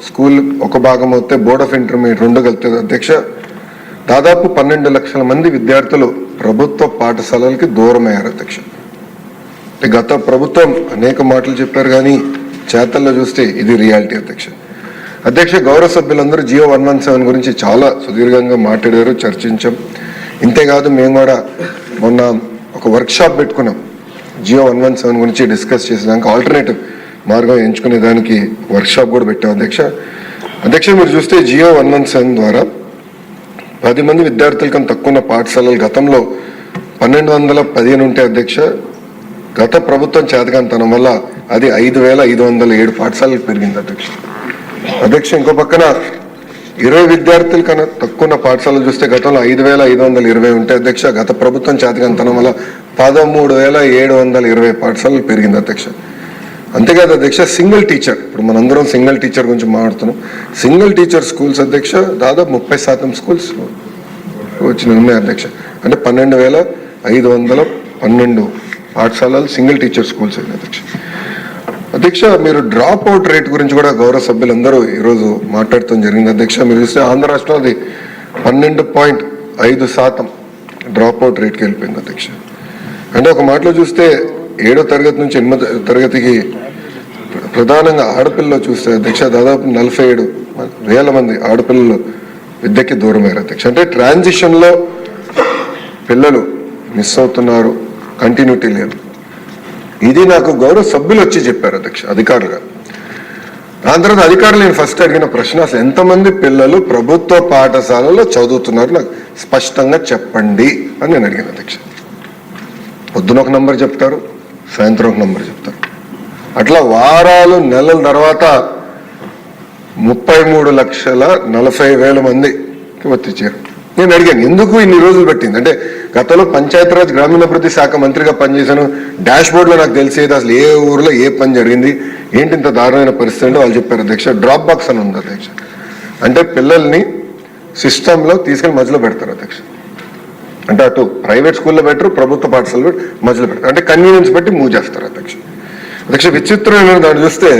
School ఒక భాగం అవుతే బోర్డ్ ఆఫ్ ఇంటర్మీడియట్ రెండు కలిపితే అధ్యక్ష దాదాపు 12 లక్షల మంది విద్యార్థులు ప్రభుత్వ పాఠశాలలకి దూరమయ్యారు అధ్యక్ష. గత ప్రభుత్వం అనేక మాటలు చెప్పారు కానీ చేతల్లో చూస్తే ఇది రియాలిటీ అధ్యక్ష. అధ్యక్ష గౌరవ సభ్యులందరూ జియో 117 గురించి చాలా సుదీర్ఘంగా మాట్లాడారు, చర్చించాం. ఇంతేకాదు మేము కూడా మొన్న ఒక వర్క్షాప్ పెట్టుకున్నాం జియో 117 గురించి డిస్కస్ చేసేదానికి ఆల్టర్నేటివ్ మార్గం ఎంచుకునే దానికి వర్క్షాప్ కూడా పెట్టాం అధ్యక్ష. అధ్యక్ష మీరు చూస్తే జియో 117 ద్వారా 10 మంది విద్యార్థుల కన్నా తక్కువ ఉన్న పాఠశాలలు గతంలో 1215 ఉంటే అధ్యక్ష గత ప్రభుత్వం చేతకాంతనం వల్ల అది 5507 పాఠశాలలు పెరిగింది అధ్యక్ష. అధ్యక్ష ఇంకో పక్కన 20 విద్యార్థుల కన్నా తక్కువ ఉన్న పాఠశాలలు చూస్తే గతంలో 5520 ఉంటే అధ్యక్ష గత ప్రభుత్వం చేతకాంతనం వల్ల 13720 పాఠశాలలు పెరిగింది అధ్యక్ష. అంతేకాదు అధ్యక్ష సింగిల్ టీచర్, ఇప్పుడు మనందరం సింగిల్ టీచర్ గురించి మాట్లాడుతున్నాం. సింగిల్ టీచర్ స్కూల్స్ అధ్యక్ష దాదాపు 30% స్కూల్స్ ఉన్నాయి అధ్యక్ష. అంటే 12512 పాఠశాలలు సింగిల్ టీచర్ స్కూల్స్ అయినాయి అధ్యక్ష. అధ్యక్ష మీరు డ్రాప్ అవుట్ రేట్ గురించి కూడా గౌరవ సభ్యులందరూ ఈరోజు మాట్లాడటం జరిగింది అధ్యక్ష. మీరు చూస్తే ఆంధ్ర రాష్ట్రంలో అది 12.5% డ్రాప్ అవుట్ రేట్కి వెళ్ళిపోయింది అధ్యక్ష. అంటే ఒక మాటలో చూస్తే 7వ తరగతి నుంచి 8వ తరగతికి ప్రధానంగా ఆడపిల్లలు చూస్తే అధ్యక్ష దాదాపు 47,000 మంది ఆడపిల్లలు విద్యకి దూరమయ్యారు అధ్యక్ష. అంటే ట్రాన్సిషన్లో పిల్లలు మిస్ అవుతున్నారు, కంటిన్యూటీ లేదు. ఇది నాకు గౌరవ సభ్యులు వచ్చి చెప్పారు అధ్యక్ష, అధికారులుగా. దాని తర్వాత అధికారులు నేను ఫస్ట్ అడిగిన ప్రశ్న అసలు ఎంతమంది పిల్లలు ప్రభుత్వ పాఠశాలలో చదువుతున్నారు నాకు స్పష్టంగా చెప్పండి అని నేను అడిగాను అధ్యక్ష. పొద్దున ఒక నంబర్ చెప్తారు, సాయంత్రం ఒక నంబర్ చెప్తారు. అట్లా వారాలు నెలల తర్వాత 33,40,000 మందికి వచ్చేసారు. నేను అడిగాను ఎందుకు ఇన్ని రోజులు పట్టింది అంటే గతంలో పంచాయతీరాజ్ గ్రామీణాభివృద్ధి శాఖ మంత్రిగా పనిచేశాను, డాష్ బోర్డులో నాకు తెలిసేది అసలు ఏ ఊరిలో ఏ పని జరిగింది ఏంటి ఇంత దారుణమైన పరిస్థితి అంటే వాళ్ళు చెప్పారు అధ్యక్ష డ్రాప్ బాక్స్ అని ఉంది అధ్యక్ష. అంటే పిల్లల్ని సిస్టంలో తీసుకెళ్ళి మధ్యలో పెడతారు అధ్యక్ష. అంటే అటు ప్రైవేట్ స్కూల్లో పెట్టరు, ప్రభుత్వ పాఠశాలలో మధ్యలో పెడతారు. అంటే కన్వీనియన్స్ బట్టి మూవ్ చేస్తారు అధ్యక్ష. అధ్యక్ష విచిత్రమైన దాన్ని చూస్తే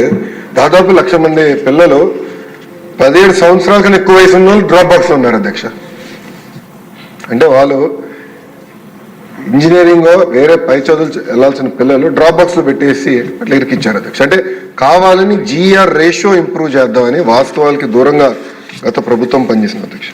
దాదాపు 1,00,000 మంది పిల్లలు 17 సంవత్సరాల కన్నా ఎక్కువ వయసు ఉన్న వాళ్ళు డ్రాప్ బాక్స్లో ఉన్నారు అధ్యక్ష. అంటే వాళ్ళు ఇంజనీరింగ్ వేరే పై చదువులు వెళ్లాల్సిన పిల్లలు డ్రాప్ బాక్స్లో పెట్టేసి అట్లా ఇరికిచ్చారు అధ్యక్ష. అంటే కావాలని జీఆర్ రేషియో ఇంప్రూవ్ చేద్దామని వాస్తవాలకి దూరంగా గత ప్రభుత్వం పనిచేసింది అధ్యక్ష.